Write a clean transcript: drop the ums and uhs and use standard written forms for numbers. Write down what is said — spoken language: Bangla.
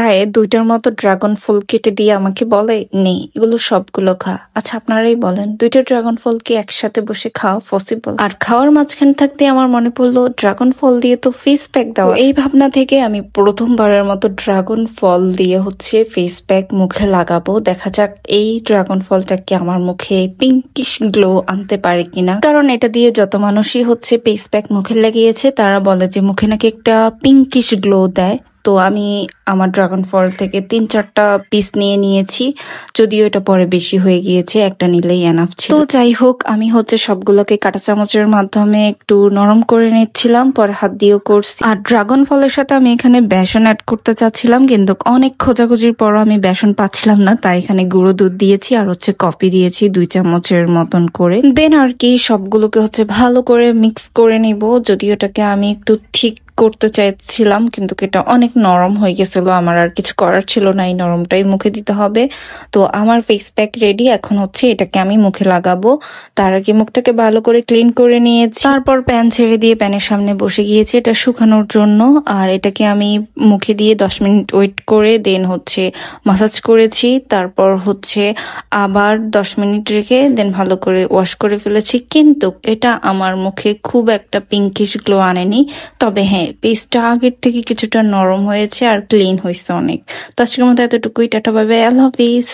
প্রায় 2টার মতো ড্রাগন ফল কেটে দিয়ে আমাকে বলে, নেই এগুলো সবগুলো খা। আচ্ছা আপনারাই বলেন 2টা ড্রাগন ফল কি একসাথে বসে খাওয়া পসিবল? আর খাওয়ার মাঝখানে থাকতে আমার মনে পড়লো ড্রাগন ফল দিয়ে তো ফেস প্যাক দেওয়া। এই ভাবনা থেকে আমি প্রথমবারের মতো ড্রাগন ফল দিয়ে ফেস প্যাক মুখে লাগাবো। দেখা যাক এই ড্রাগন ফলটা কি আমার মুখে পিঙ্কিশ গ্লো আনতে পারে কিনা, কারণ এটা দিয়ে যত মানুষই ফেস প্যাক মুখে লাগিয়েছে তারা বলে যে মুখে নাকি একটা পিঙ্কিশ গ্লো দেয়। তো আমি আমার ড্রাগন ফল থেকে 3-4টা পিস নিয়েছি, যদিও এটা পরে বেশি হয়ে গিয়েছে, একটা নিলেই এনাফ ছিল। তো যাই হোক, আমি সবগুলোকে কাঁটা চামচের মাধ্যমে একটু নরম করে নিচ্ছিলাম, পরে হাত দিয়েও করছি। আর ড্রাগন ফলের সাথে আমি এখানে বেসন অ্যাড করতে চাচ্ছিলাম, কিন্তু অনেক খোঁজাখুঁজির পর আমি বেসন পাচ্ছিলাম না, তাই এখানে গুঁড়ো দুধ দিয়েছি আর কফি দিয়েছি 2 চামচের মতন করে। দেন আর কি সবগুলোকে ভালো করে মিক্স করে নিব। যদিও এটাকে আমি একটু ঠিক করতে চাইছিলাম, কিন্তু এটা অনেক নরম হয়ে গেছিল, আমার আর কিছু করার ছিল না, এই নরমটাই মুখে দিতে হবে। তো আমার ফেস প্যাক রেডি। এখন এটাকে আমি মুখে লাগাবো। তার আগে মুখটাকে ভালো করে ক্লিন করে নিয়েছি, তারপর প্যান ছেড়ে দিয়ে প্যানের সামনে বসে গিয়েছি এটা শুকানোর জন্য। আর এটাকে আমি মুখে দিয়ে 10 মিনিট ওয়েট করে দেন মাসাজ করেছি, তারপর আবার 10 মিনিট রেখে দেন ভালো করে ওয়াশ করে ফেলেছি। কিন্তু এটা আমার মুখে খুব একটা পিঙ্কিশ গ্লো আনেনি, তবে হ্যাঁ পেস্টটা আগের থেকে কিছুটা নরম হয়েছে আর ক্লিন হয়েছে অনেক। তো আজকের মতো এতটুকুই, টাটা বাই বাই, আল্লাহ হাফিজ।